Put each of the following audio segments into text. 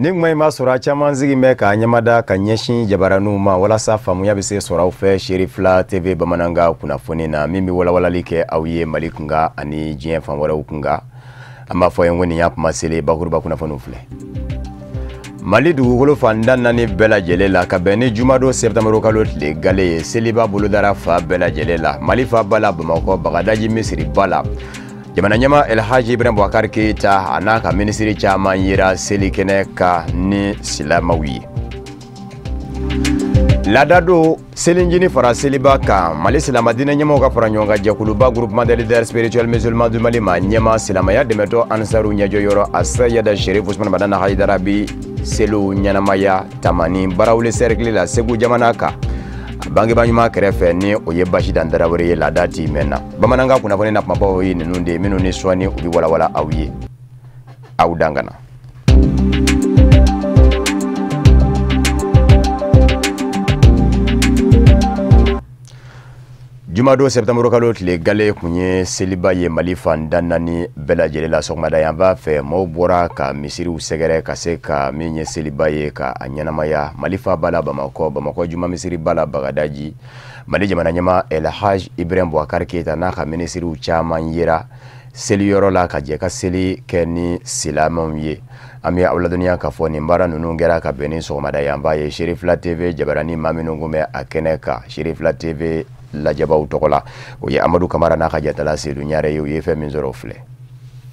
Ningma ma sura caman zigimɛ ka ɲamada ka ɲɛsin jabaranu ma walasa faamuya bɛ se sɔrɔ aw fɛ Sherifla TV bamananga kunnafoni na min bɛ walawalali kɛ aw ye Mali kunga ani diɲɛ fan wɛrɛw kunga. An b'a fɔ ye ŋoni y'a kuma sele bakuruba kunnafoniw filɛ. Mali dugukolo fan da naani bɛɛ lajɛlen la ka bɛn ni jumadon septembre kalo tile gale ye seliba bolodara fa bɛɛ lajɛlen la Mali fa bala Bamakɔ Bagadaji Misiri bala Jamana ɲɛma Elhaji Ibrahim Boubacar Keita a n'a ka minisiri caman yera seli kɛnɛ ka ni silamɛw ye. Laada don selinjini fara seliba kan Mali silamadinɛ ɲɛmaw ka fara ɲɔgɔn kan jɛkuluba groupement des leaders spirituels musulmans du Mali ma ɲɛma silamɛya dɛmɛtɔ Ansaru ɲɛjɔyɔrɔ Asayada Sherif Usman Badana Haidara bi seliw ɲɛnamaya tamani barawuli cercle la Segu jamana kan. Bangeba ɲuman kɛrɛfɛ ni o ye Basi Dan Darawere ye laada ti mɛnna. Bamananga kunnafoni na kumabaw ye ninnu de minnu ni sɔnni u bi walawala aw ye. Aw dangana. Jumado septembre kalo tile gale kunye seliba ye Mali fan da naani bɛɛ lajɛlen la sɔgɔmada yan b'a fɛ maaw bɔra ka misiriw sɛgɛrɛ ka se ka min ye seliba ye ka a ɲɛnamaya Mali fa bala Bamakɔ juma misiri bala Bagadaji Mali jamana ɲɛma Elhaji Ibrahim Boubacar Keita n'a ka minisiriw caman yera seliyɔrɔ la ka jɛ ka seli kɛ ni silamɛw ye. An bɛ aw ladɔnniya k'a fɔ nin baara ninnu kɛra ka bɛn ni sɔgɔmada yan b'a ye Sherifla TV jabarani maa minnu kun bɛ a kɛnɛ kan Sherifla TV lajabaw tɔgɔ la o ye Amadu Kamara n'a ka jatala Seydou Ɲare ye o ye fɛn min sɔrɔ filɛ.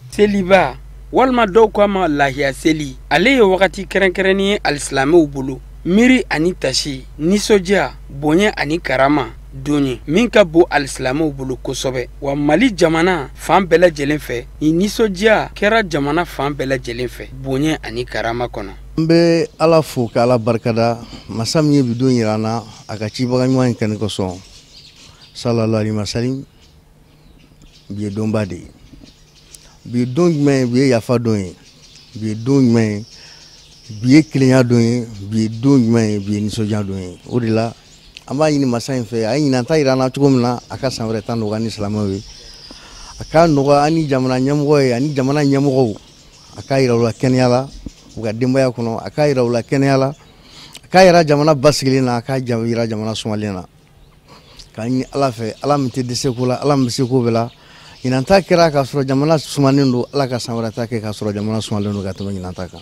Seliba walima dɔw ko a ma lahiya seli ale ye wagati kɛrɛnkɛrɛnnen ye alisilamɛw bolo miiri ani tasi nisɔndiya bonya ani karama don ye min ka bon alisilamɛw bolo kosɛbɛ wa Mali jamana fan bɛɛ lajɛlen fɛ ni nisɔndiya kɛra jamana fan bɛɛ lajɛlen fɛ bonya ani karama kɔnɔ. An bɛ Ala fo ka Ala barikada masa min ye bi don yira an na a ka cibaga ɲuman in kɛnɛ kosɔn sallallahu alaihi wasallam bi ye donba de ye bi ye don jumɛn ye bi ye yafa don ye bi ye don jumɛn ye bi ye kelenya don ye bi ye don jumɛn ye bi ye nisɔndiya don ye o de la an b'a ɲini masa in fɛ a ye ɲinanta yira an na cogo min na a ka san wɛrɛ ta nɔgɔya ni silamɛw ye a ka nɔgɔya ani jamana ɲɛmɔgɔ ye ani jamana ɲɛmɔgɔw a ka yira u la kɛnɛya la u ka denbaya kɔnɔ a ka yira u la kɛnɛya la a ka yira jamana basigilen na a ka yira jamana sumalen na k'a ɲini Ala fɛ Ala min tɛ dɛsɛ ko la Ala min bɛ se ko bɛɛ la ɲinanta kɛra k'a sɔrɔ jamana sumanen don Ala ka san wɛrɛ ta kɛ k'a sɔrɔ jamana sumalen don ka tɛmɛ ɲinanta kan.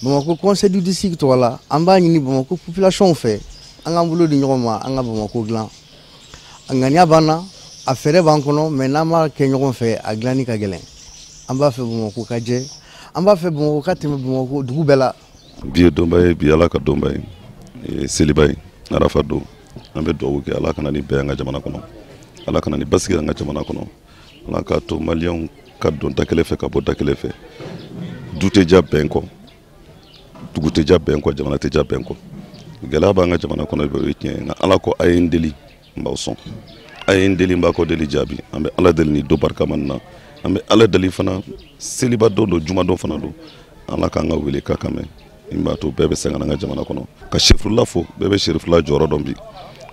Bamakɔ conseil du district tɔgɔ la an b'a ɲini Bamakɔ population fɛ an k'an bolo di ɲɔgɔn ma an ka Bamakɔ dilan a ŋaniya b'an na a fɛɛrɛ b'an kɔnɔ mais n'an m'a kɛ ɲɔgɔn fɛ a dilanni ka gɛlɛn an b'a fɛ Bamakɔ ka jɛ an b'a fɛ Bamakɔ ka tɛmɛ Bamakɔ dugu bɛɛ la. Bi ye donba ye bi Ala ka donba ye seliba ye Arafa don an bɛ dugawu kɛ Ala kana ni bɛɛ an ka jamana kɔnɔ Ala kana ni basigi an ka jamana kɔnɔ Ala k'a to maliyɛnw ka don da kelen fɛ ka bɔ da kelen fɛ du tɛ ja bɛn kɔ dugu tɛ ja bɛn kɔ jamana tɛ ja bɛn kɔ gɛlɛya b'an ka jamana kɔnɔ o ye tiɲɛ nka Ala ko a ye n deli n b'aw sɔn a ye n deli n b'a kɔ deli jaabi an bɛ Ala deli ni do barikama na an bɛ Ala deli fana seliba don don jumadon fana don Ala k'an ka wele k'a kan mɛn min b'a to bɛɛ bɛ sɛgɛn an ka jamana kɔnɔ ka Sherifla fo bɛɛ bɛ Sherifla jɔyɔrɔ dɔn bi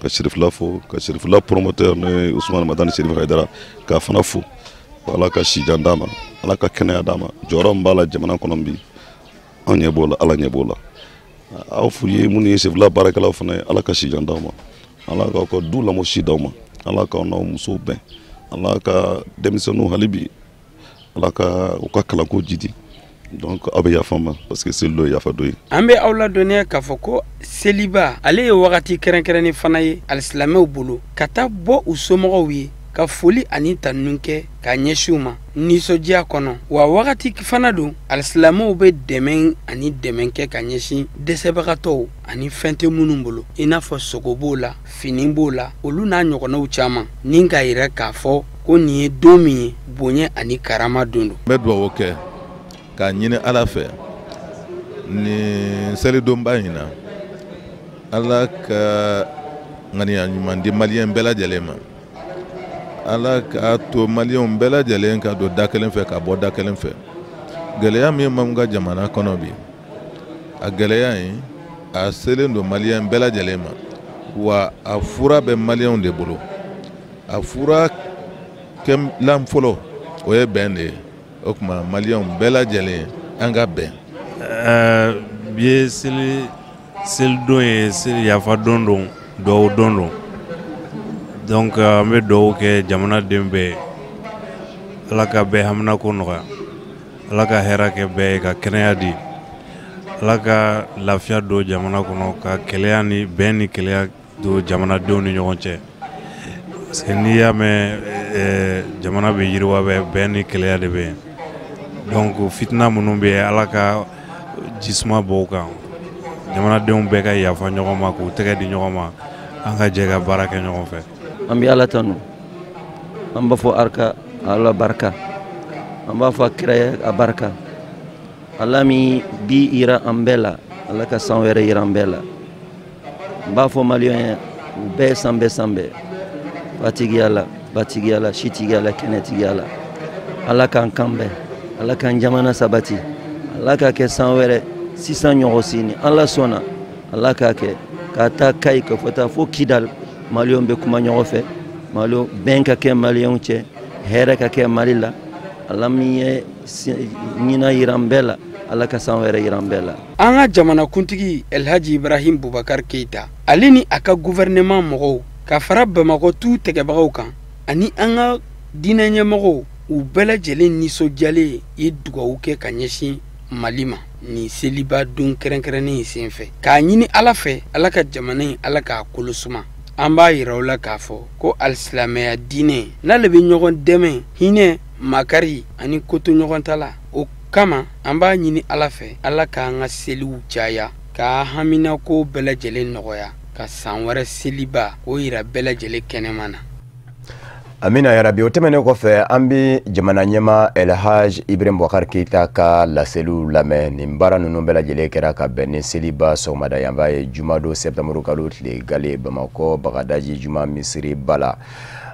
ka Sherifla fo ka Sherifla promoteur ne Usman Madani Sherif Haidara k'a fana fo Ala ka sijan d'a ma Ala ka kɛnɛya d'a ma jɔyɔrɔ min b'a la jamana kɔnɔ bi an ɲɛ b'o la Ala ɲɛ b'o la aw f'u ye minnu ye Sherifla baarakɛlaw fana ye Ala ka sijan d'aw ma Ala k'aw ka du lamɔ si d'aw ma Ala k'aw n'aw musow bɛn Ala ka denmisɛnninw hali bi Ala ka u ka kalanko jidi donc aw bɛ yafa ma parce que seli do yafa do ye. An bɛ aw ladɔnniya k'a fɔ ko seliba ale ye wagati kɛrɛnkɛrɛnnen fana ye alisilamɛw bolo ka taa bɔ u somɔgɔw ye ka foli ani tannu kɛ ka ɲɛsin u ma nisɔndiya kɔnɔ wa wagati fana don alisilamɛw bɛ dɛmɛ ani dɛmɛ kɛ ka ɲɛsin dɛsɛbagatɔw ani fɛn tɛ minnu bolo i n'a fɔ sogo b'o la fini b'o la olu n'a ɲɔgɔnnaw caman ni ka yira k'a fɔ ko nin ye don min ye bonya ani karama don don. N bɛ dugawu kɛ k'a ɲini Ala fɛ ni selidonba in na Ala ka ŋaniya ɲuman di maliyɛn bɛɛ lajɛlen ma Ala k'a to maliyɛnw bɛɛ lajɛlen ka don da kelen fɛ ka bɔ da kelen fɛ gɛlɛya min b'an ka jamana kɔnɔ bi a gɛlɛya in a selen don maliyɛn bɛɛ lajɛlen ma wa a fura bɛ maliyɛnw de bolo a fura kɛlan fɔlɔ o ye bɛn de ye o kuma maliyɛnw bɛɛ lajɛlen an ka bɛn bi ye seli don ye seli yafa don dɔw don donc an bɛ dugawu kɛ jamanaden bɛɛ ala ka bɛɛ hamina ko nɔgɔya ala ka hɛrɛ kɛ bɛɛ ka kɛnɛya di ala ka lafiya don jamana kɔnɔ ka kɛlɛya ni bɛn ni kɛlɛya don jamanadenw ni ɲɔgɔn cɛ parce que n'i y'a mɛn jamana bɛ yiriwa bɛn ni kɛlɛya de bɛ donc fitina minnu bɛ yen ala ka jisuma bɔ kan jamanadenw bɛɛ ka yafa ɲɔgɔn ma k'u tɛgɛ di ɲɔgɔn ma an ka jɛ ka baara kɛ ɲɔgɔn fɛ an bɛ ala tanu an b'a fɔ arka ala barika an b'a fɔ kira a barika ala min bi yira an bɛɛ la ala ka san wɛrɛ yira an bɛɛ la n b'a fɔ maliyɛn ye u bɛɛ san bɛɛ fatigiya la batigiya la sitigiya la kɛnɛtigiya la ala k'an kan bɛɛ ala k'an jamana sabati ala k'a kɛ san wɛrɛ sisan ɲɔgɔn sini ala sɔnna ala k'a kɛ k'a taa kayi ka fɔ taa fo kidal maliyɛnw bɛ kuma ɲɔgɔn fɛ maliyɛnw bɛn ka kɛ maliyɛnw cɛ hɛrɛ ka kɛ mali la ala min ye ɲina yira an bɛɛ la ala ka san wɛrɛ yira an bɛɛ la an ka jamanakuntigi Elhaji Ibrahim Bubakar Keita ale ni a ka gouvernement mɔgɔw ka fara Bamakɔ tu tɛgɛbagaw kan ani an ka diinɛ ɲɛmɔgɔw u bɛɛ lajɛlen nisɔndiyalen ye dugawu kɛ ka ɲɛsin Mali ma ni seliba don kɛrɛnkɛrɛnnen in senfɛ k'a ɲini ala fɛ ala ka jamana in ala k'a kolo suma an b'a yira u la k'a fɔ ko alisilamɛya diinɛ n'ale bɛ ɲɔgɔn dɛmɛ hinɛ makari ani koto ɲɔgɔn ta la o kama an b'a ɲini ala fɛ ala k'an ka seliw caya k'a haminako bɛɛ lajɛlen nɔgɔya ka san wɛrɛ seliba k'o yira bɛɛ lajɛlen kɛnɛma na Amina yarabi o tɛmɛnen kɔfɛ an bɛ jamana ɲɛma Elhaji Ibrahim Bubakar Keita ka laseliw lamɛn nin baara ninnu bɛɛ lajɛlen kɛra ka bɛn ni seliba sɔgɔmada yan b'a ye jumado septembre kalo tile gale Bamakɔ Bagadaji juma misiri bala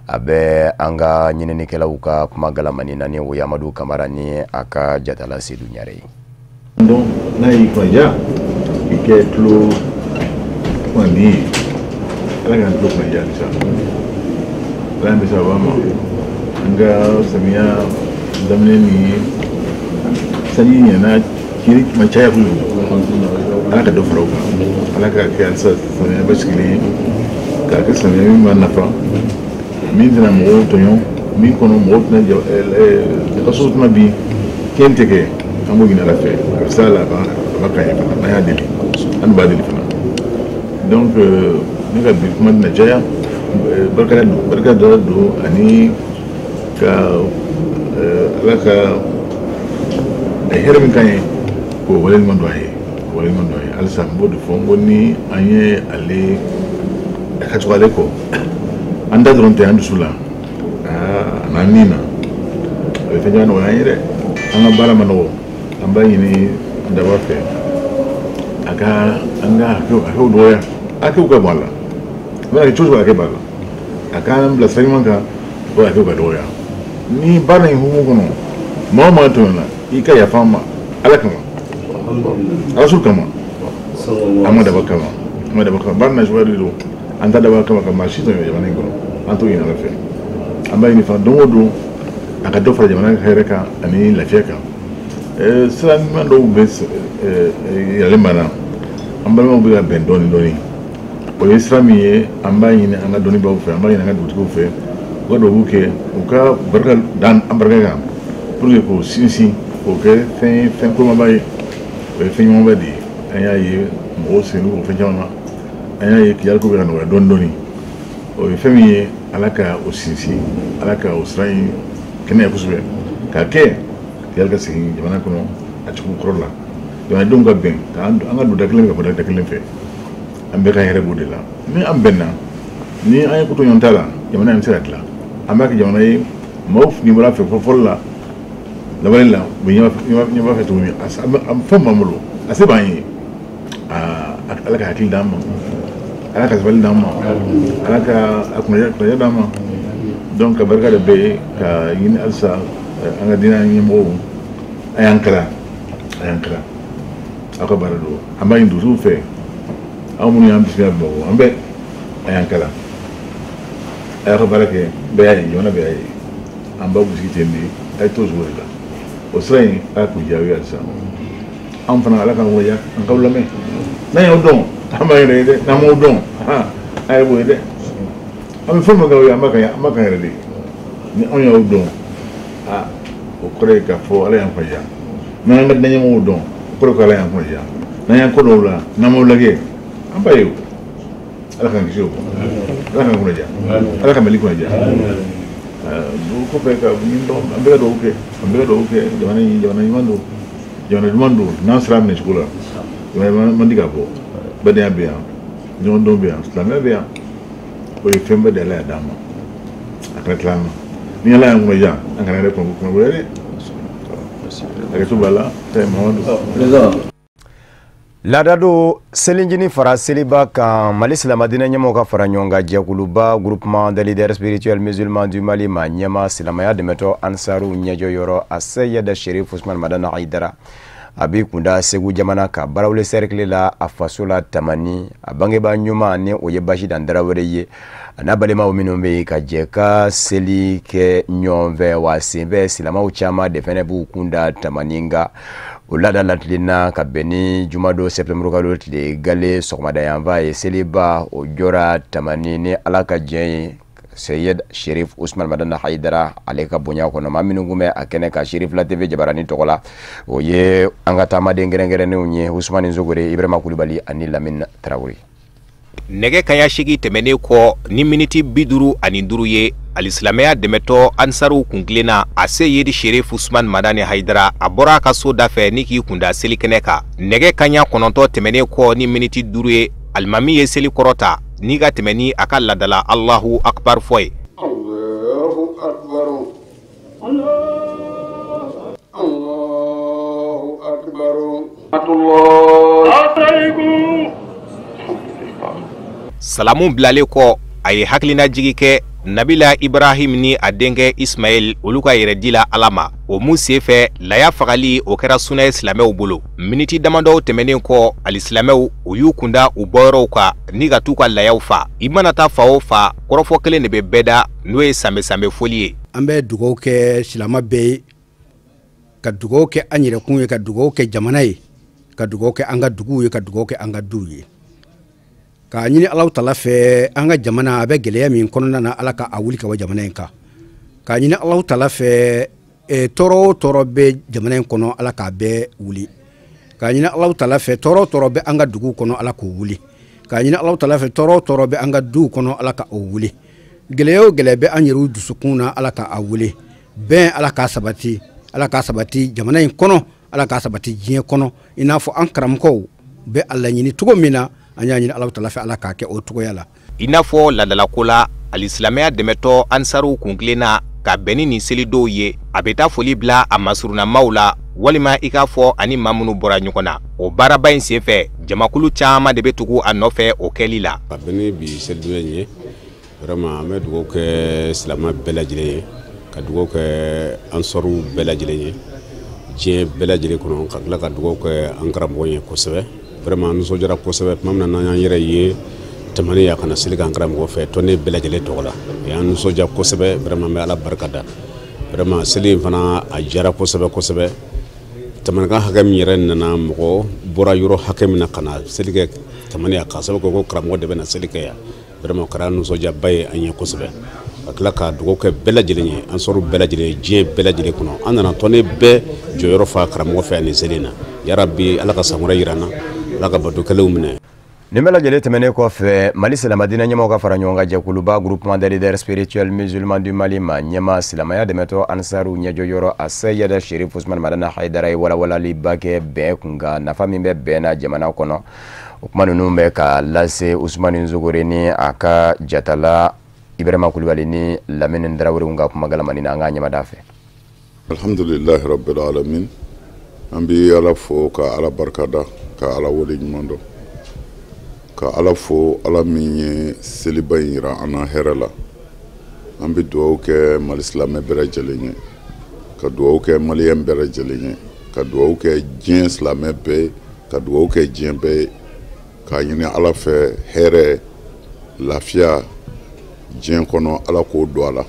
a bɛ an ka ɲininikɛlaw ka kuma galamani na ni Amadu Kamara ni a ka jatala Seydou Ɲare donc n'a y'i kɔnja i kɛ tulo kɔni ala k'an tulo kɔnja Lan bisa bama anga samia damne ni sanyi na kiri macaya kulu ala ka dofro ala ka kansa samia bashkili ka ka samia min ma nafa min dina mo tonyo min kono mo na rasul ma bi kente ke amu gina la fe sala ba ka ya na ya deli an ba deli fana donc ni ka bi kuma na jaya barka da do ani ka alaka hera min kanye ko walen man do hay alsa mbodu fongo ni anye ale ka twale ko anda dronte andu sula nanina e fenya no ayire anga bala mano amba yini ndaba fe aga anga ko doya aku ka bala Mira, chose para qué pasa. Acá en la serie manca, pues aquí que doya. Ni para ni humo kono. Mama tuna, ika ya fama, ala kama. Ala sul kama. Amada bakama. Barna jouer do. Anta da bakama kama shito ya bana ngono. Anto ina la fe. Amba ni fa domodo aka do fara jamana khaireka ani la fieka. Sala man do bes ya lemana. Amba mo bi ben doni. O islami ye amba yin an ga doni baw fe amba yin an ga dutigo fe go do buke o ka barka dan ambarga ga pour que ko sinsi o ke fen ko mabay o fen mo badi aya ye mo senu o fen jama aya ye kiyal ko ga no don doni o femi ye alaka o sinsi alaka o srai kene ko sube ka ke kiyal ga sin jamana ko no a cikin krola do ay dum ga ben ka an ga do daklen ga ko daklen fe ambe ka yere budela ni ambenna ni ay ko to nyontala jamana am siratla amaka jamana yi mawf ni mura fe fofolla la balilla bi nyama fe tumi am fama mulo asebani alaka hakil dama alaka zabal dama alaka akuna ya dama donc barka de be ka yin alsa anga dina nyemo ayankara aka barado amma indu su fe amuni am bismillah bo ambe ayankala aka barake be ay yona be ay amba busi tendi ay to zuwela o sray aku jawi alsa an fana ala ka waya an ka lamɛn n'an y'o dɔn an b'a yɛrɛ ye dɛ n'an m'o dɔn a ye b'o ye dɛ an bɛ fɛn fɛn kɛ o ye an b'a kan yɛrɛ de ni anw y'o dɔn o kɔrɔ ye k'a fɔ ala y'an faya n'an y'an ka daɲɛmɔgɔw dɔn o kɔrɔ ye ko ala y'an faya n'an y'an ko dɔw la n'an m'o lajɛ an b'a ye o ala k'an kisi o ala k'an kunnaja ala ka mali kunnaja o kɔfɛ ka an bɛɛ ka dugawu kɛ jamana ɲuman don jamana ɲuman don n'an sera minɛ cogo la jamana man di ka bɔ badenya bɛ yan ɲɔgɔndɔn bɛ yan silamɛya bɛ yan o ye fɛn bɛɛ de ala y'a d'an ma a kana tila an na ni ala y'an kunnaja an kana yɛrɛ kunnagoya dɛ hakɛto b'a la Mamadu. Laada do selinjini fara seliba kan Mali silamadinɛ ɲɛmɔgɔw ka fara ɲɔgɔn kan jɛkuluba groupement des leaders spirituels musulmans du Mali ma ɲɛma silamaya dɛmɛtɔ ansaru ɲɛjɔyɔrɔ a Seyɛda Sherif Usman Madana Haidara a b'i kunda Segu jamana ka barawule cercle la a faso la Tamani a bangebaa ɲuman ni o ye Basi Dan Darawere ye a n'a balimaw minnu bɛ yen ka jɛ ka seli kɛ ɲɔgɔn fɛ wa sen bɛ silamaw caman de fɛnɛ b'u kunda Tamani nka o laada latilena ka bɛn ni jumado septembre kalo tile gale sɔgɔmada yanfa ye seliba o jɔra Tamani ni ala ka diɲɛ ye Seyed Sherif Usman Madana Haidara ale ka bonya kɔnɔ maa minnu kun bɛ a kɛnɛ ka Sherif la TV jabarani tɔgɔ la o ye an ka taamaden kɛrɛnkɛrɛnnenw ye Usmani Zogore Ibrahima Kulibali ani Lamine Traoré. Nɛgɛ kaɲa 8 tɛmɛnen kɔ ni miniti 55 ye alisilamɛya dɛmɛtɔ ansaru kunkilenna a Seyedi Sherif Usman Madani Haidara a bɔra a ka so da fɛ ni k'i kunda selikɛnɛ kan. Nɛgɛ kaɲa 9 tɛmɛnen kɔ ni miniti 5 ye alimami ye seli kɔrɔta ni ka tɛmɛ ni a ka ladala Allahu Akbar fɔ ye. Allahu Akbar. Allahu Akbar. Salamu bilalen kɔ a ye hakilina jigi kɛ Nabila Ibrahim ni a denkɛ Ismail olu ka yɛrɛdi la Ala ma o mun senfɛ laya fagali o kɛra sunna ye silamɛw bolo miniti damadɔw tɛmɛnen kɔ alisilamɛw u y'u kunda u bɔyɔrɔw kan ni ka t'u ka layaw fa i mana taa fa o fa kɔrɔfɔ kelen de bɛ bɛɛ da n'o ye sanbɛ foli ye. An bɛ dugawu kɛ silama bɛɛ ye ka dugawu kɛ an yɛrɛkun ye ka dugawu kɛ jamana ye ka dugawu kɛ an ka duguw ye ka dugawu kɛ an ka duw ye ka ɲini Alahu Taala fɛ an ka jamana a bɛ gɛlɛya min kɔnɔna na Ala ka a wuli ka bɔ jamana in kan ka ɲini Alahu Taala fɛ tɔɔrɔ o tɔɔrɔ bɛ jamana in kɔnɔ Ala k'a bɛɛ wuli ka ɲini Alahu Taala fɛ tɔɔrɔ o tɔɔrɔ bɛ an ka duguw kɔnɔ Ala k'o wuli ka ɲini Alahu Taala fɛ tɔɔrɔ o tɔɔrɔ bɛ an ka duw kɔnɔ Ala ka o wuli gɛlɛya o gɛlɛya bɛ an yɛrɛw dusukun na Ala ka a wuli bɛn Ala k'a sabati jamana in kɔnɔ Ala k'a sabati diɲɛ kɔnɔ i n'a fɔ an karamɔgɔw bɛ a laɲini cogo min na an y'a ɲini Alahu Taala fɛ Ala k'a kɛ o cogoya la. I n'a fɔ ladalako la alisilamɛya dɛmɛtɔ ansaru kunkilenna ka bɛn ni nin seli dɔw ye a bɛ taa foli bila a masurunamaw la walima i k'a fɔ ani maa minnu bɔra ɲɔgɔn na o baaraba in senfɛ jamakulu caman de bɛ tugu a nɔfɛ o kɛli la. A bɛ ni bi selidonya in ye vraiment an bɛ dugawu kɛ silamɛ bɛɛ lajɛlen ye ka dugawu kɛ ansaru bɛɛ lajɛlen ye diɲɛ bɛɛ lajɛlen kɔnɔ ka tila ka dugawu kɛ an karamɔgɔ ye kosɛbɛ vraiment nisɔndiyara kosɛbɛ tuma min na n'an y'an yɛrɛ ye Tamani ya kana seli kan karamɔgɔ fɛ tɔnden bɛɛ lajɛlen tɔgɔ la y'an nisɔndiya kosɛbɛ vraiment bɛ Ala barika da vraiment seli in fana a diyara kosɛbɛ Tamanikan hakɛ min yɛrɛ nana mɔgɔ bɔra yɔrɔ hakɛ min na ka na seli kɛ Tamani ya ka sababu kɛ ko karamɔgɔ de bɛ na seli kɛ yan vraiment o kɛra nisɔndiyaba ye an ye kosɛbɛ ka tila ka dugawu kɛ bɛɛ lajɛlen ye an sɔrɔ bɛɛ lajɛlen diɲɛ bɛɛ lajɛlen kɔnɔ an nana tɔnden bɛɛ jɔyɔrɔ fa karamɔgɔ fɛ ani seli in na yarabi Ala ka san wɛrɛ yira an na Ala ka batokɛlaw minɛ. Nin bɛɛ lajɛlen tɛmɛnen kɔfɛ Mali silamadinɛ ɲɛmɔgɔw ka fara ɲɔgɔn kan jɛkuluba groupement des leaders spirituels musulmans du Mali ma ɲɛma silamaya dɛmɛtɔ ansaru ɲɛjɔyɔrɔ a Seyɛda Sherif Usman Madana Haidara ye walawalaliba kɛ bɛn kunkan nafa min bɛ bɛn na jamana kɔnɔ o kuma ninnu bɛ ka lase Usmani Zogore ni a ka jatala Ibrahima Kulibali ni Lamine Traoré ka kuma galamani na an ka ɲɛmada fɛ. Alhamdulillahi rabbil alamin an bɛ Ala fo ka Ala barikada ka Ala wale ɲuman dɔn ka Ala fo Ala min ye seliba in yira an na hɛrɛ la an bɛ dugawu kɛ Mali silamɛ bɛɛ lajɛlen ye ka dugawu kɛ maliyɛn bɛɛ lajɛlen ye ka dugawu kɛ diɲɛ silamɛ bɛɛ ka dugawu kɛ diɲɛ bɛɛ ye k'a ɲini Ala fɛ hɛrɛ lafiya diɲɛ kɔnɔ Ala k'o don a la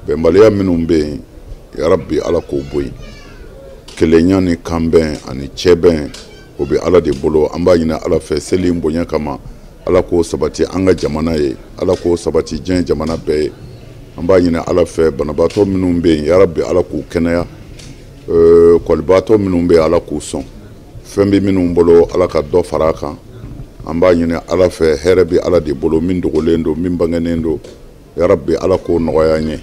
bɛnbaliya minnu bɛ yen yarabi Ala k'o bɔ yen kelenya ni kanbɛn ani cɛbɛn o bɛ ala de bolo an b'a ɲini ala fɛ seli bonya kama ala k'o sabati an ka jamana ye ala k'o sabati diɲɛ jamana bɛɛ ye an b'a ɲini ala fɛ banabaatɔ minnu bɛ yen yarabi ala k'u kɛnɛya kɔlibaatɔ minnu bɛ yen ala k'u sɔn fɛn bɛ minnu bolo ala ka dɔ fara a kan an b'a ɲini ala fɛ hɛrɛ bɛ ala de bolo min dogolen don min bangenen don yarabi ala k'o nɔgɔya an ye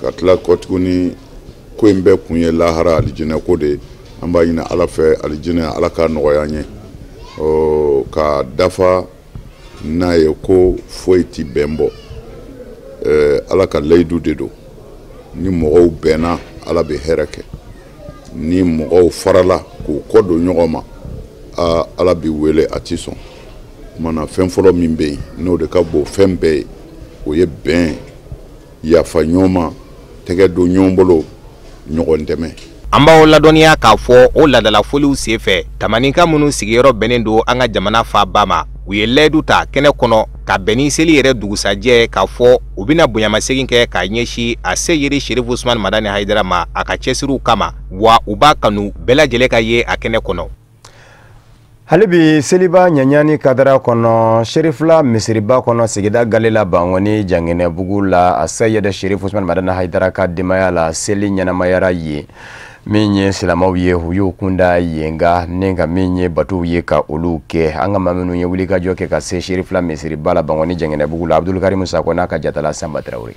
ka tila kɔ tuguni ko in bɛɛ kun ye lahara alijinɛ ko de an b'a ɲini ala fɛ alijinɛ ala ka nɔgɔya an ye ka dafa n'a ye ko foyi ti bɛn bɔ ala ka layidu de don ni mɔgɔw bɛnna ala bɛ hɛrɛ kɛ ni mɔgɔw farala k'u kɔ don ɲɔgɔn ma ala bɛ wele a ti sɔn mana fɛn fɔlɔ min bɛ yen n'o de ka bon fɛn bɛɛ ye o ye bɛn yafa ɲɔgɔn ma tɛgɛ don ɲɔgɔn bolo ɲɔgɔn dɛmɛ. An b'aw ladɔnniya k'a fɔ o ladalafoliw senfɛ tamanika minnu sigiyɔrɔ bɛnnen don an ka jamana faaba ma u ye layidu ta kɛnɛ kɔnɔ ka bɛn ni seli yɛrɛ dugusajɛ k'a fɔ u bɛna bonyamasegin kɛ k'a ɲɛsin a se yiri Sherifu Usmani Madani Hayidara ma a ka cɛsiriw kama wa u b'a kanu bɛɛ lajɛlen ka ye a kɛnɛ kɔnɔ. Halibi seliba ɲaɲani kadara kɔnɔ Sherifula misiriba kɔnɔ sigida Galela Bangoni Jangene bugu la a se yɛrɛ Sherifu Usmani Madani Hayidara ka denbaya la seli ɲɛnamayara ye min ye silamɛw ye u y'u kunda yen nka ni ka min ye batuw ye ka olu kɛ an ka maa minnu ye wulikajɔ kɛ ka se Sherifula misiriba la Bangoni Jangene bugu la Abdul Karim Sako n'a ka jatala Samba Traoré.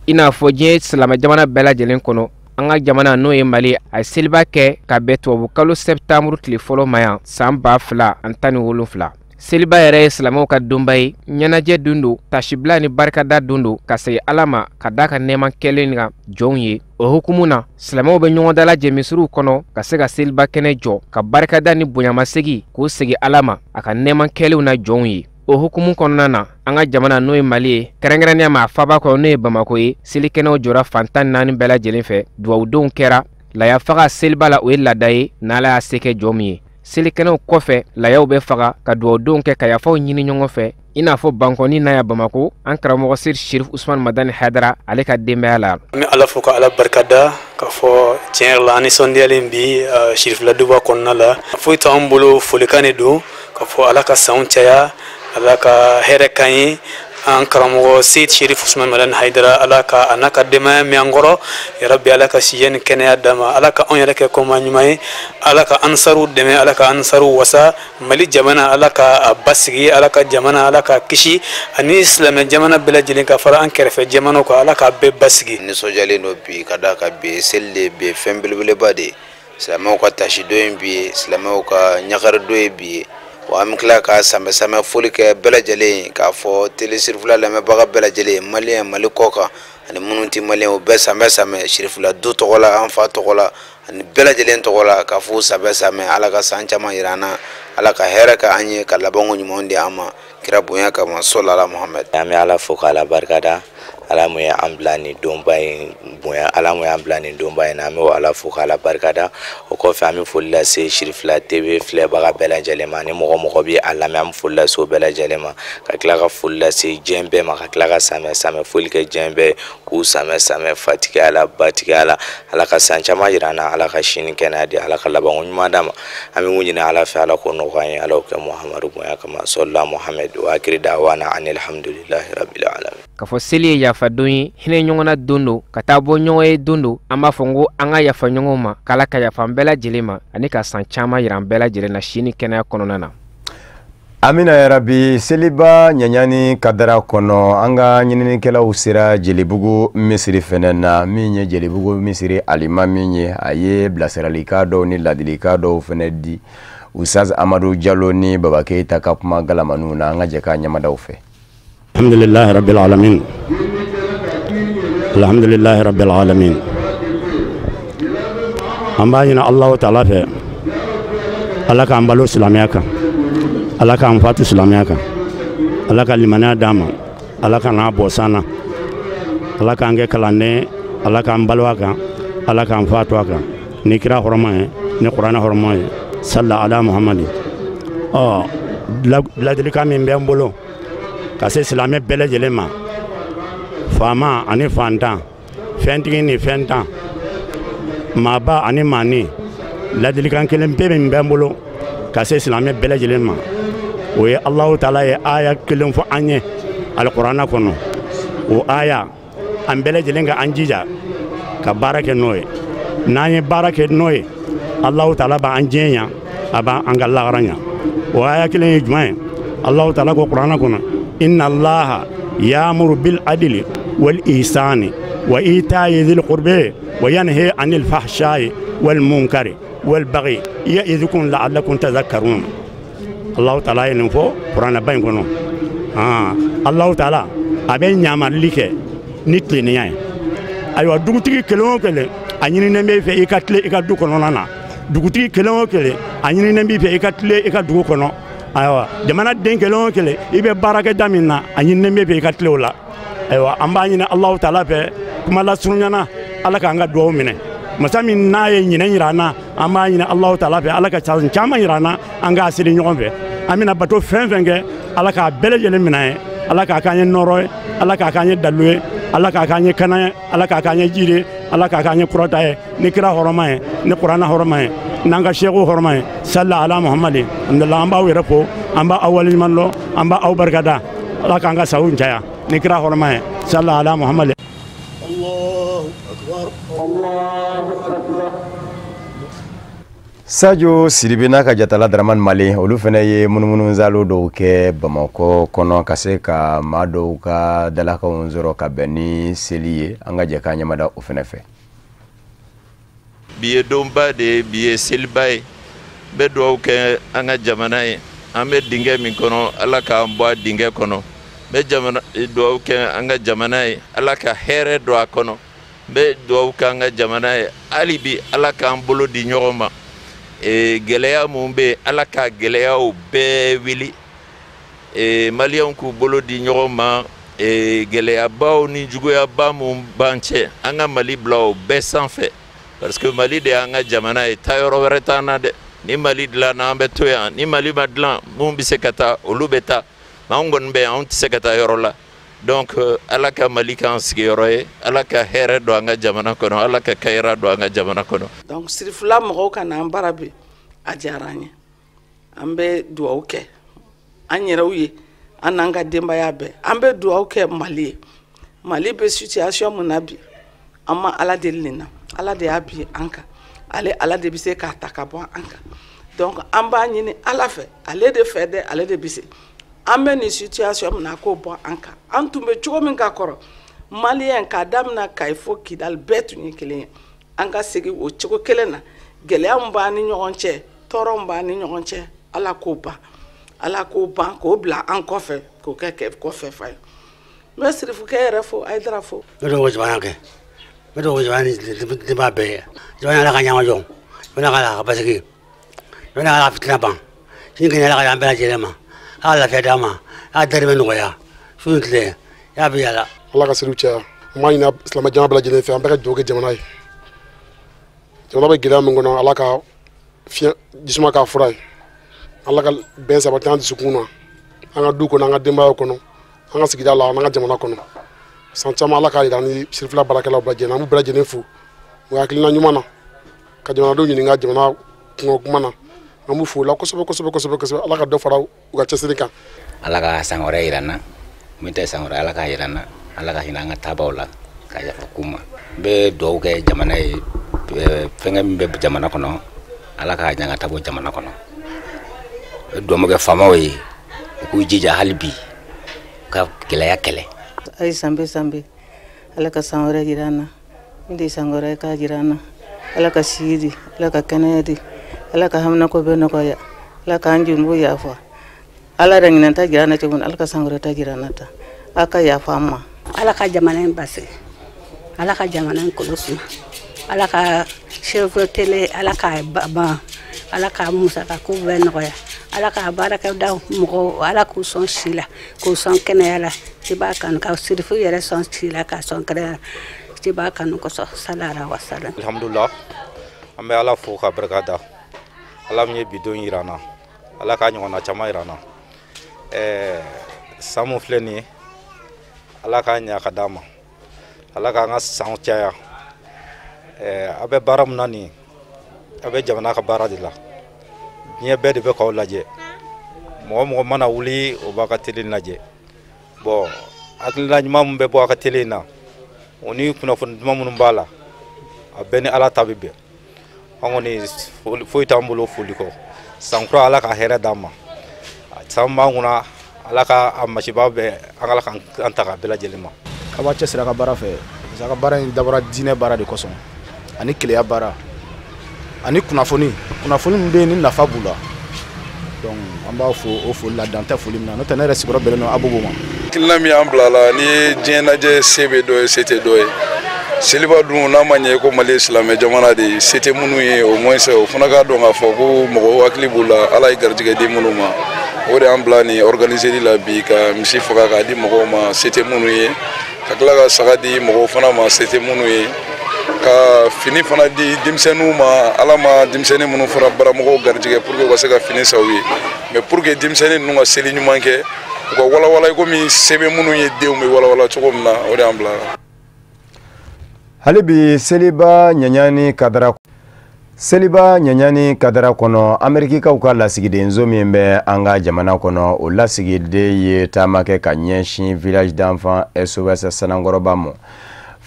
I n'a fɔ diɲɛ silamɛ jamana bɛɛ lajɛlen kɔnɔ an ka jamana n'o ye Mali a seliba kɛ ka bɛn tubabu kalo septembre tile fɔlɔ ma yan san 2017 seliba yɛrɛ ye silamɛw ka donba ye ɲɛnajɛ don don tasibila ni barikada don don ka segin Ala ma ka da ka nɛɛma kɛlen ka jɔnw ye o hukumu na silamɛw bɛ ɲɔgɔn dalajɛ misiriw kɔnɔ ka se ka seliba kɛnɛ jɔ ka barikada ni bonyamasegi k'o segin Ala ma a ka nɛɛma kɛlenw na jɔnw ye o hukumu kɔnɔna na an ka jamana n'o ye Mali ye kɛrɛnkɛrɛnnenya ma a faaba kɔnɔ n'o ye Bamako ye selikɛnɛw jɔra fantan 4 bɛɛ lajɛlen fɛ duwawudenw kɛra laya faga seliba la o ye laada ye n'Ala y'a se kɛ jɔn min ye selikɛnɛw kɔfɛ layaw bɛ faga ka duwawudenw kɛ ka yafaw ɲini ɲɔgɔn fɛ i n'a fɔ Bankɔni n'a ya Bamako an karamɔgɔ Seydi Sherifu Usmani Madani Hayidara ale ka denbaya la. An bɛ Ala fo ka Ala barikada k'a fɔ tiɲɛ yɛrɛ la an nisɔndiyalen bi Sherifula duba kɔnɔna la foyi t'an bolo folikan de don k'a fɔ Ala ka sanw caya Ala ka hɛrɛ k'an ye an karamɔgɔ Seydi Sherifu Usmani Madani Hayidara Ala ka a n'a ka denbaya mɛn an kɔrɔ yarabi Ala ka siya ni kɛnɛya d'a ma Ala ka anw yɛrɛ kɛ kɔmaa ɲuman ye Ala ka ansaruw dɛmɛ Ala ka ansaruw wasa Mali jamana Ala ka a basigi Ala ka jamana Ala ka kisi ani silamɛ jamana bɛɛ lajɛlen ka fara an kɛrɛfɛ jamanaw kan Ala k'a bɛɛ basigi. Nisɔndiyalen don bi ka d'a kan bi seli de bi fɛn belebeleba de ye silamɛw ka tasidon ye bi ye silamɛw ka ɲagaridon ye bi ye wa an bɛ tila ka samɛ foli kɛ bɛɛ lajɛlen k'a fɔ télé Sherifula lamɛnbaga bɛɛ lajɛlen maliyɛn Mali kɔ kan ani minnu tɛ maliyɛn o bɛɛ samɛ Sherifula du tɔgɔ la an fa tɔgɔ la ani bɛɛ lajɛlen tɔgɔ la k'a fɔ samɛ Ala ka san caman yira an na Ala ka hɛrɛ kɛ an ye ka labanko ɲumanw di an ma kira bonya kama sallallahu Muhammad. An bɛ Ala fo k'Ala barikada Ala mun y'an bila nin donba in bonya Ala mun y'an bila nin donba in na an bɛ Ala fo k'Ala barikada o kɔfɛ an bɛ foli lase Sherifula TV filɛbaga bɛɛ lajɛlen ma ni mɔgɔ bɛ a lamɛn an bɛ foli lase o bɛɛ lajɛlen ma ka tila ka foli lase diɲɛ bɛɛ ma ka tila ka samɛ foli kɛ diɲɛ bɛɛ k'u samɛ fatigiya la batigiya la Ala ka san caman yira an na Ala ka sini kɛnɛya di Ala ka labanko ɲuman d'a ma an bɛ mun ɲini Ala fɛ Ala k'o nɔgɔya an ye Ala k'o kɛ Muhamadu bonya kama sallallahu Muhammad wa akiri da'wana anil hamdulillahi rabbil alamin. Ka fɔ seli ye yafa don ye hinɛ ɲɔgɔn na don don ka taa bɔ ɲɔgɔn ye don don an b'a fɔ n ko an ka yafa ɲɔgɔn ma k'Ala ka yafa an bɛɛ lajɛlen ma ani ka san caman yira an bɛɛ lajɛlen na sini kɛnɛya kɔnɔna na. Amina yarabi seliba ɲaɲani kadara kɔnɔ an ka ɲininikɛlaw sera Jelibugu misiri fɛnɛ na min ye Jelibugu misiri alima min ye a ye bilasiralikan dɔw ni ladilikan dɔw fɛnɛ di Ustaz Amadu Jalo ni Baba Keita ka kuma galamanu na an ka jɛ k'a ɲɛmadaw fɛ. Alhamdulillahi rabbil alamin. Alhamdulillahi rabbil alamin. An b'a ɲini Alahu Taala fɛ Ala k'an balo silamɛya kan Ala k'an fatu silamɛya kan Ala ka limaniya d'an ma Ala ka n'a bɔ san na Ala k'an kɛ kalanden Ala k'an balo a kan Ala k'an fatu a kan ni kira hɔrɔma ye ni kuranɛ hɔrɔma ye sallallahu ala Muhammad. Ladilikan min bɛ n bolo ka se silamɛ bɛɛ lajɛlen ma faama ani fantan fɛntigi ni fɛntan maaba ani maani ladilikan kelen pe min bɛ n bolo ka se silamɛ bɛɛ lajɛlen ma o ye Allahu taala ye aya kelen fɔ an ye alikuranɛ kɔnɔ o aya an bɛɛ lajɛlen ka an jija ka baara kɛ n'o ye n'an ye baara kɛ n'o ye Allahu taala b'an diɲɛ ɲa a b'an ka lahara ɲa o aya kelen ye jumɛn ye Allahu taala ko kuranɛ kɔnɔ inna Allaha ya'muru bil adli wal ihsani wa ita'i dhil qurbi wa yanhi 'anil fahsha'i wal munkari wal baghi ya'idhukum la'allakum tadhakkarun Allahu taala ye nin fɔ kuranɛ ba in kɔnɔ Allahu taala a bɛ ɲamarili kɛ ni tilennenya ye ayiwa dugutigi kelen o kelen a ɲininen bɛ fɛ i ka tile i ka du kɔnɔna na dugutigi kelen o kelen a ɲininen bɛ fɛ i ka tile i ka dugu kɔnɔ ayiwa jamanaden kelen o kelen i bɛ baarakɛda min na a ɲininen bɛ fɛ i ka tile o la ayiwa an b'a ɲini Allahu taala fɛ kuma lasurunyana Ala k'an ka dugawu minɛ masa min n'a ye ɲinɛ yira an na an b'a ɲini Allahu taala fɛ Ala ka caman yira an na an k'a seli ɲɔgɔn fɛ an bɛna bato fɛn fɛn kɛ Ala k'a bɛɛ lajɛlen minɛ ye Ala k'a k'an ye nɔrɔ ye Ala k'a k'an ye dalu ye Ala k'a k'an ye kana ye Ala k'a k'an ye jiri ye Ala k'a k'an ye kurata ye ni kira hɔrɔma ye ni kuranɛ hɔrɔma ye n'an ka seku hɔrɔma ye salla ala muhamadi alhamdulillah an b'aw yɛrɛ fo an b'aw waleɲuman dɔn an b'aw barikada Ala k'an ka sahu caya ni kira hɔrɔma ye salla ala muhamadi Sadio Sidibe n'a ka jatala Dramane Male olu fana ye munumunuzalo dɔw kɛ Bamakɔ kɔnɔ ka se ka maa dɔw ka dalakaw sɔrɔ ka bɛn ni seli ye an ka jɛ k'a ɲɛmada o fana fɛ. Bi ye donba de ye bi ye seliba ye n bɛ dugawu kɛ an ka jamana ye an bɛ dingɛ min kɔnɔ Ala k'an bɔ a dingɛ kɔnɔ n bɛ dugawu kɛ an ka jamana ye Ala ka hɛrɛ don a kɔnɔ n bɛ dugawu kɛ an ka jamana ye hali bi Ala k'an bolo di ɲɔgɔn ma. Gɛlɛya mun bɛ Ala ka gɛlɛyaw bɛɛ wili maliyɛnw k'u bolo di ɲɔgɔn ma gɛlɛyabaw ni juguyaba mun b'an cɛ an ka Mali bila o bɛɛ sanfɛ parce que Mali de y'an ka jamana ye taa yɔrɔ wɛrɛ t'an na dɛ ni Mali dilanna an bɛ to yan ni Mali ma dilan mun bɛ se ka taa olu bɛ taa anw kɔni bɛ yan anw tɛ se ka taa yɔrɔ la donc Ala ka Mali k'an sigiyɔrɔ ye Ala ka hɛrɛ don an ka jamana kɔnɔ Ala ka kayira don an ka jamana kɔnɔ. Donc sirifila mɔgɔw ka n'an bara bi a diyara an ye an bɛ dugawu kɛ an yɛrɛw ye an n'an ka denbaya bɛɛ an bɛ dugawu kɛ Mali ye Mali bɛ situation mun na bi an ma Ala deli nin na Ala de y'a bi an kan Ala de bɛ se k'a ta ka bɔ an kan donc an b'a ɲini Ala fɛ ale de fɛ dɛ ale de bɛ se an bɛ nin situation min na k'o bɔ an kan an tun bɛ cogo min ka kɔrɔ Maliyɛn k'a daminɛ Kayi fo Kidali bɛɛ tun ye kelen ye an ka segin o cogo kelen na gɛlɛya min b'an ni ɲɔgɔn cɛ tɔɔrɔ min b'an ni ɲɔgɔn cɛ Ala k'o ban k'o bila an kɔfɛ k'o kɛ kɔfɛ fa ye n bɛ sirifukɛ yɛrɛ fo Ayidara fo. n bɛ dugawu jamana kɛ n bɛ dugawu jamana ni denbaya bɛɛ ye jamana Ala ka ɲɛma jɔ jamana Ala ka basigi jamana Ala ka fitina ban sini kɛnɛ Ala ka y'an bɛɛ lajɛlen ma Ala lafiya d'an ma Ala darimɛ nɔgɔya su ni tile y'a bɛ yala. Ala ka seliw caya n b'a ɲini silamɛ jama bɛɛ lajɛlen fɛ an bɛɛ ka dugawu kɛ jamana ye jamana bɛ gɛlɛya min kɔnɔ Ala ka fiɲɛ jisuma k'a fura ye Ala ka bɛn sabati an dusukun na an ka du kɔnɔ an ka denbayaw kɔnɔ an ka sigida la an ka jamana kɔnɔ san caman Ala k'a jira ni sirifila baarakɛlaw bɛɛ lajɛlen an b'u bɛɛ lajɛlen fo u hakilina ɲuman na ka jamanadenw ɲininka jamana kungo kuma na an b'u fo o la kosɛbɛ Ala ka dɔ fara u ka cɛsiri kan. Ala ka san wɛrɛ yira n na min tɛ san wɛrɛ Ala k'a yira n na Ala ka hinɛ an ka taabaw la ka yafa k'u ma n bɛ dugawu kɛ jamana ye fɛngɛ min bɛ jamana kɔnɔ Ala k'a ɲanga ta bɔ jamana kɔnɔ dugawu kɛ faamaw ye u k'u jija hali bi ka gɛlɛya kɛlɛ. Ayi sanbe Ala ka san wɛrɛ jira an na min tɛ san wɛrɛ k'a jira an na Ala ka si di Ala ka kɛnɛya di Ala ka hamina ko bɛɛ nɔgɔya Ala k'an junubu yafa Ala yɛrɛ ɲinɛ ta jira an na cogo min Ala ka san wɛrɛ ta jira an na ta Ala ka yafa an ma. Ala ka jamana in basigi Ala ka jamana in kɔlɔsi Ala ka chauffeur télé Ala ka ban Ala ka musaka ko bɛɛ nɔgɔya Ala ka baarakɛda mɔgɔw Ala k'u sɔn si la k'u sɔn kɛnɛya la i b'a kanu ka sirifu yɛrɛ sɔn si la k'a sɔn kɛnɛya la i b'a kanu kosɔn salara wa salam. Alhamdulillah an bɛ Ala fo ka barikada Ala min ye bi don yira an na Ala k'a ɲɔgɔnna caman yira an na san mun filɛ nin ye Ala k'a ɲɛ ka d'an ma Ala k'an ka sanw caya a bɛ baara min na nin a bɛ jamana ka baara de la diɲɛ bɛɛ de bɛ k'aw lajɛ mɔgɔ mɔgɔ mana wuli o b'a ka télé lajɛ bon hakilina ɲuman min bɛ bɔ a ka télé in na o ni kunnafoni duman minnu b'a la a bɛɛ ni Ala ta bɛ bɛn an kɔni foyi t'an bolo foli kɔ san kura Ala ka hɛrɛ d'an ma san b'an kunna Ala ka a masiba bɛɛ an Ala k'an ta ka bɛɛ lajɛlen ma. A b'a cɛsiri a ka baara fɛ parce que a ka baara in dabɔra diinɛ baara de kosɔn ani keleya baara ani kunnafoni min bɛ yen ni nafa b'u la donc an b'a fo o foli la dan tɛ foli min na n'o tɛ ne yɛrɛ sigiyɔrɔ bɛnnen don Abubu ma. Hakilina min y'an bila la ni ye diɲɛ lajɛ se bɛ dɔ ye se tɛ dɔ ye seliba dun n'a ma ɲɛ ko Mali ye silamɛ jamana de ye se tɛ minnu ye au moins o fana k'a dɔn k'a fɔ ko mɔgɔw hakili b'u la Ala ye garijɛgɛ di minnu ma o de y'an bila nin organiseli la bi ka misi faga k'a di mɔgɔw ma se tɛ minnu ye ka tila ka saga di mɔgɔw fana ma se tɛ minnu ye ka fini fana di denmisɛnninw ma Ala ma denmisɛnnin minnu fana baramɔgɔw garijɛgɛ pour que u ka se ka fini sa u ye mais pour que denmisɛnnin ninnu ka seli ɲuman kɛ u ka walawala komi se bɛ minnu ye denw bɛ walawala cogo min na o de y'an bila. hali bi seliba ɲaɲani kadara kɔnɔ Amerikikaw ka lasigidenzo min bɛ an ka jamana kɔnɔ o lasigiden ye taama kɛ ka ɲɛsin village d'enfants SOS Sanankɔrɔba ma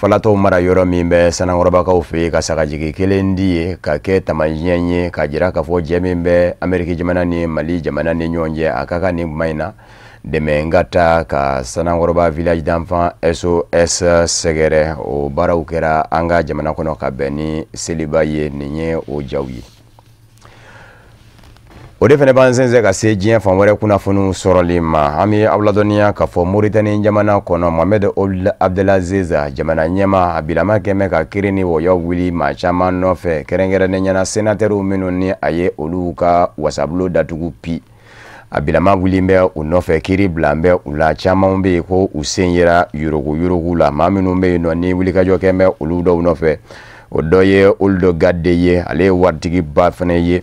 falatɔw mara yɔrɔ min bɛ Sanankɔrɔbakaw fɛ yen ka sagajigi kelen di ye ka kɛ taamasiyɛn ye ka jira k'a fɔ jɛ min bɛ Ameriki jamana ni Mali jamana ni ɲɔgɔn cɛ a ka kan nin kuma in na dɛmɛ ka taa ka Sanankɔrɔba village d'enfants SOS sɛgɛrɛ o baaraw kɛra an ka jamana kɔnɔ ka bɛn ni seliba ye nin ye o jaw ye o de fana b'an sɛnsɛn ka se diɲɛ fan wɛrɛ kunnafoniw sɔrɔli ma an bɛ aw ladɔnniya k'a fɔ Moritani jamana kɔnɔ Mohamed Abdelaziz jamana ɲɛma a bilama kɛmɛ ka kiiri ni wɔyɔ wuli maa caman nɔfɛ kɛrɛnkɛrɛnnenya senatɛriw minnu ni a ye olu ka wasabulo datugu pi a bilama wuli bɛ u nɔfɛ kiiri bila bɛ u la caman bɛ yen ko u sen yera yurugu la maa minnu bɛ yen nɔ ni wulikajɔ kɛ bɛ olu dɔw nɔfɛ o dɔ ye Oldo Gadde ye ale ye waritigiba fana ye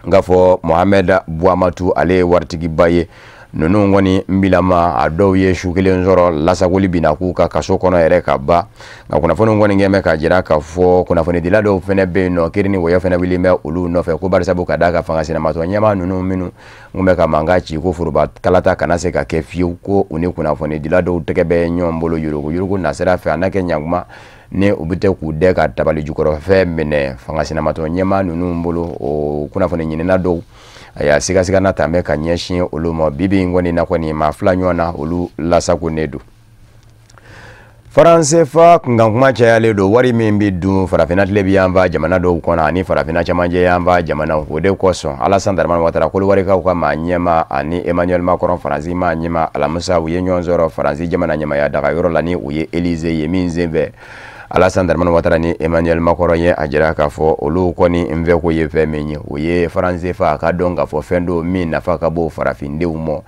nka fɔ Mohamed Buamatu ale ye waritigiba ye ninnu kɔni bilama a dɔw ye su kelen sɔrɔ lasagoli bina k'u ka kaso kɔnɔ yɛrɛ ka ba nka kunnafoni kɔni kɛ bɛ ka jira k'a fɔ kunnafonidila dɔw fana bɛ yen nɔ kiiri ni wɔyɔ fana wuli bɛ olu nɔfɛ ko barisabu ka d'a ka fanga sinamatɔ ɲɛmaa ninnu minnu mun bɛ ka mankan ci ko foroba kalata kana se ka kɛ fiyewu ko u ni kunnafonidila dɔw tɛgɛ bɛ ɲɔgɔn bolo yurugu nasira fɛ a na kɛ ɲakuma ni u bɛ tɛ k'u dɛ ka tabali jukɔrɔ fɛn minɛ fanga sinamatɔ ɲɛmaa ninnu bolo o kunnafoni ɲinina dɔw a y'a sigasigana ta bɛ ka ɲɛsin olu ma bibi in kɔni na kɔni maa fila ɲɔgɔn na olu lasagonnen don Faransefa kunkan kuma cayalen don wari min bɛ dun farafinna tile bɛ yan fa jamana dɔw kɔnɔ ani farafinna cɛmancɛ yan fa jamana o de kosɔn Alassane Dramane Ouattara Kolowarikaw ka maa ɲɛma ani Emmanuel Macron Faransi maa ɲɛma alamisa u ye ɲɔgɔn sɔrɔ Faransi jamana ɲɛmaya daga yɔrɔ la ni u ye Élysée ye min senfɛ Alassane Dramane Ouattara ni Emmanuel Macron ye a jira k'a fɔ olu kɔni n fɛ ko ye fɛn min ye o ye Faransefa a ka dɔn k'a fɔ fɛn dɔ min nafa ka bon farafindenw ma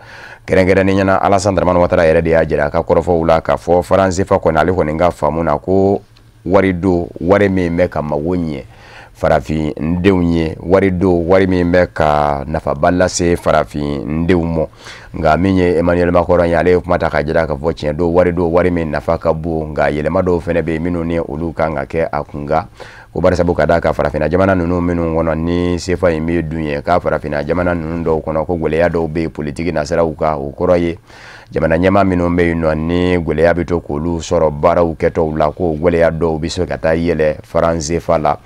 kɛrɛnkɛrɛnnen ɲɛna Alassane Dramane Ouattara yɛrɛ de y'a jira a ka kɔrɔfɔw la k'a fɔ Faransefa kɔni ale kɔni ka faamu na ko wari min bɛ ka mago ɲɛ farafindenw ye wari min bɛ ka nafaba lase farafindenw ma nka min ye Emmanuel Macron ye ale ye kuma ta k'a jira k'a fɔ tiɲɛ don wari min nafa ka bon nka yɛlɛma dɔw fana bɛ yen minnu ni olu kan ka kɛ a kunga ko barisabu ka d'a ka farafinna jamana ninnu minnu kɔnɔ ni sefa in bɛ dun ye k'a farafinna jamana ninnu dɔw kɔnɔ ko gɛlɛya dɔw bɛ yen politiki nasiraw ka o kɔrɔ ye jamana ɲɛmaa minnu bɛ yen nɔ ni gɛlɛya bɛ to k'olu sɔrɔ baaraw kɛtɔw la ko gɛlɛya dɔw bɛ se ka taa yɛlɛ Faransefa la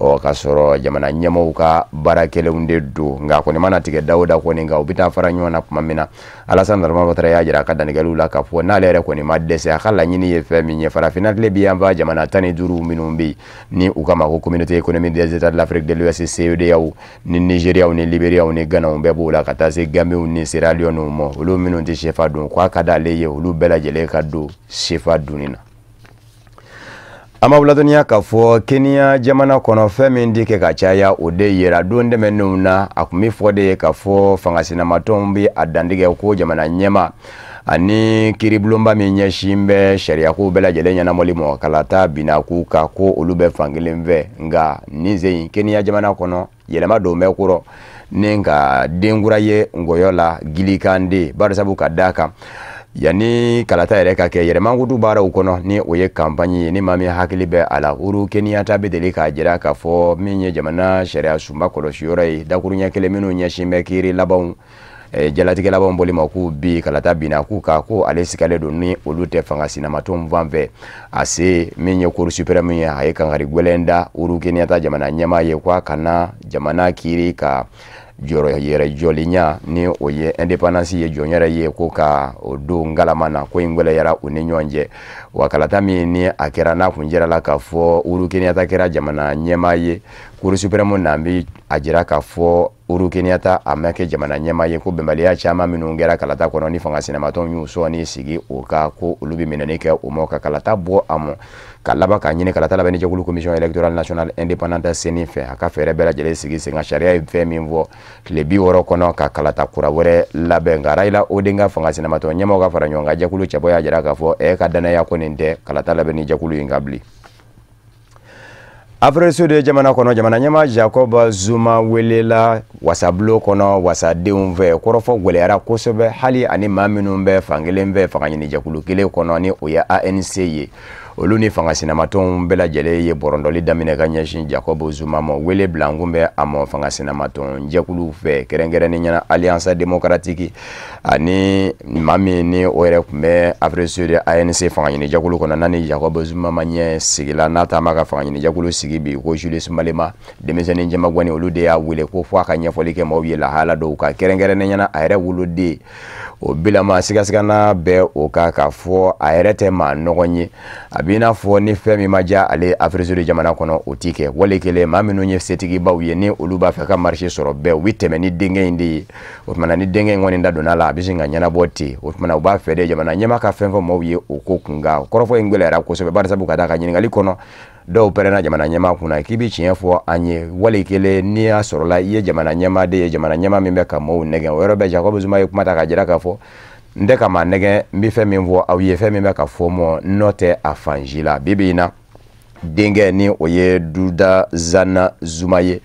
ka sɔrɔ jamana ɲɛmaaw ka baara kelenw de don nka kɔni mana tigɛ dawuda kɔni nka u bɛ taa fara ɲɔgɔn na tuma min na Alassane Dramane Ouattara y'a jira a ka dantigɛliw la k'a fɔ n'ale yɛrɛ kɔni ma dɛsɛ a ka laɲini ye fɛn min ye farafinna tile bɛ yan fa jamana 15 minnu bɛ yen ni u kama ko communauté économique des états de l'Afrique de l'Ouest CEDEAO ni Nigériaw ni Libériaw ni Ghanaw bɛɛ b'o la ka taa se Gambiew ni Sierra Leonew ma olu minnu tɛ sefa dun k'a ka d'ale ye olu bɛɛ lajɛlen ka don sefa dunni na. An b'aw ladɔnniya k'a fɔ Kenya jamana kɔnɔ fɛn min di kɛ ka caya o de yera don tɛmɛnenw na a tun bɛ fɔ de ye k'a fɔ fangasinamatɔnw bɛ a dantigɛ ko jamana ɲɛma ani kiiribulonba min ɲɛsin bɛ sariyakow bɛɛ lajɛlen ɲɛnamɔli ma kalata binna k'u kan ko olu bɛ fankelen fɛ nka nin sen Kenya jamana kɔnɔ yɛlɛma don bɛ kɔrɔ ni ka denkura ye ngɔyɔ la Gili Kande barisabu ka d'a kan yani kalata yɛrɛ ka kɛ yɛrɛmankutu baaraw kɔnɔ ni o ye kampani ye ni maa min hakili bɛ a la uru keniyata bɛ deli k'a jira k'a fɔ min ye jamana sariya sunba kɔlɔsiyɔrɔ ye dakuru ɲɛ kelen minnu ɲɛsin bɛ kiiri labanw jalatigɛ labanw boli ma k'u bi kalata binna k'u ka ko ale sigalen don ni olu tɛ fanga sinamatɔnw fan fɛ a se min ye cour suprême ye a ye kangari gwɛlɛn da uru keniyata jamana ɲɛmaa ye k'a kana jamana kiiri ka jɔrɔ yɛrɛ jɔlinya ni o ye indépendance ye jɔn yɛrɛ ye ko ka o don ngalama na ko in gwɛlɛyara u ni ɲɔgɔn cɛ wa kalata min ni a kɛra n'a kun jɛra la k'a fɔ Uhuru Kenyatta kɛra jamana ɲɛmaa ye Cour suprême na bi a jira k'a fɔ Uhuru Kenyatta a ma kɛ jamana ɲɛmaa ye ko bɛnbaliya caman minnu kɛra kalata kɔnɔ ni fanga sinamatɔnw y'u sɔnni sigi o ka ko olu bɛ minɛni kɛ o ma ka kalata bɔ a mɔ ka laban k'a ɲini kalata labɛnni jɛkulu commission électorale nationale indépendante CENI fɛ a ka fɛɛrɛ bɛɛ lajɛlen sigi sen kan sariya ye fɛn min fɔ tile 60 kɔnɔ ka kalata kura wɛrɛ labɛn nka Raila Odinga fanga sinamatɔn ɲɛmɔgɔ ka fara ɲɔgɔn kan jɛkulu cɛbɔ y'a jira k'a fɔ ka danaya ko nin tɛ kalata labɛnni jɛkulu in ka bili. Afrique Sud jamana kɔnɔ jamana ɲɛmaa Jacob Zuma welela wasabulo kɔnɔ wasadenw fɛ kɔrɔfɔ gwɛlɛyara kosɛbɛ hali ani maa minnu bɛ fankelen fɛ fanga ɲini jɛkulu kelen kɔnɔ ni o ye ANC ye olu ni fanga sinamatɔnw bɛɛ lajɛlen ye bɔrɔndɔli daminɛ ka ɲɛsin Jacob Zuma ma wele bilankun bɛ a ma fanga sinamatɔn jɛkulu fɛ kɛrɛnkɛrɛnnen ɲɛna Alliance démocratique ani maa min ni o yɛrɛ tun bɛ Afrique Sud ANC fanga ɲini jɛkulu kɔnɔ n'ani Jacob Zuma ma ɲɛ sigila n'a taama ka fanga ɲini jɛkulu sigi bi ko Julius Malema denmisɛnnin jɛmagwani olu de y'a wele ko fɔ a ka ɲɛfɔli kɛ maaw ye lahala dɔw ka kɛrɛnkɛrɛnnen ɲɛna a yɛrɛ woloden o bilama sigasigana bɛ o ka fɔ a yɛrɛ tɛ maa nɔgɔn ye a b'i n'a fɔ ni fɛn min ma diya ale Afrique Sud jamana kɔnɔ o ti kɛ wale kelen maa minnu ye setigibaw ye ni olu b'a fɛ ka marché sɔrɔ bɛɛ u bɛ tɛmɛ ni denkɛ in de ye o tumana ni denkɛ in kɔni da donna la a bɛ sin ka ɲɛnabɔ ten o tumana u b'a fɛ de jamana ɲɛmaa ka fɛn fɔ maaw ye o ko kunkan kɔrɔfɔ in gwɛlɛyara kosɛbɛ bari sabu ka d'a ka ɲininkali kɔnɔ dɔw pɛrɛnna jamana ɲɛmaa kunna k'i bɛ tiɲɛ fɔ an ye wale kelen n'i y'a sɔrɔla i ye jamana ɲɛmaa de ye jamana ɲɛmaa min bɛ ka maaw nɛgɛn o yɔrɔ bɛ Jacob Zuma ye kuma ta ka jira k'a fɔ n tɛ ka maa nɛgɛn n bɛ fɛn min fɔ aw ye fɛn min bɛ ka fɔ mɔ n'o tɛ a fansi la bi bi in na denkɛ ni o ye Duda Zana Zuma ye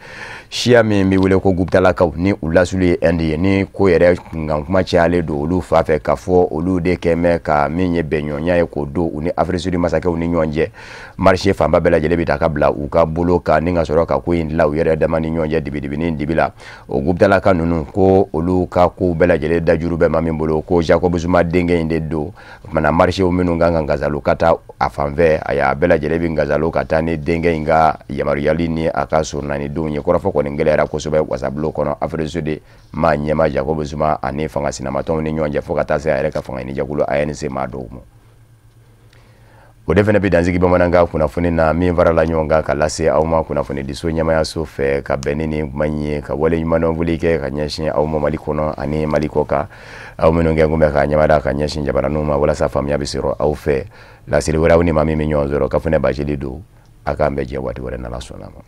siya min bɛ wele ko Guptalakaw ni u lasulu ye Inde ye ni ko yɛrɛ kunkan kuma cayalen don olu fa fɛ k'a fɔ olu de kɛ mɛ ka min ye bɛnɲɔgɔnya ye k'o don u ni Afrique Sud masakɛw ni ɲɔgɔn cɛ marché fanba bɛɛ lajɛlen bɛ ta ka bila u ka bolo kan ni ka sɔrɔ ka ko in dilan u yɛrɛ dama ni ɲɔgɔn cɛ dibidibinin dibi la o Guptalaka ninnu ko olu ka ko bɛɛ lajɛlen dajuru bɛ maa min bolo ko Jacob Zuma denkɛ in de don o tumana marchéw minnu kan ka gazalo ka taa a fan fɛ a y'a bɛɛ lajɛlen bɛ gazalo ka taa ni denkɛ in ka yamaruyali ni a ka surunani denw ye kɔrɔfɔ kɔni gɛlɛyara kosɛbɛ wasabulo kɔnɔ Afrique Sud maa ɲɛmaa Jacob Zuma ani fanga sinamatɔnw ni ɲɔgɔn cɛ fo ka taa se a yɛrɛ ka fanga ɲini jɛkulu ANC maa dɔw ma o de fana bɛ dansigi bamanankan kunnafoni na min farala ɲɔgɔn kan ka lase aw ma kunnafoni diso ɲɛmaayaso fɛ ka bɛn ni nin kuma in ye ka wale ɲumandɔnfoli kɛ ka ɲɛsin aw ma Mali kɔnɔ ani Mali kɔ kan aw minnu kɛ kun bɛ ka ɲɛmada ka ɲɛsin jamananinw ma walasa faamuya bɛ sɔrɔ aw fɛ lasiri wɛrɛ aw ni maa min bɛ ɲɔgɔn sɔrɔ ka fana basili don a k'an bɛɛ jɛ waati wɛrɛ n'Ala sɔnna ma.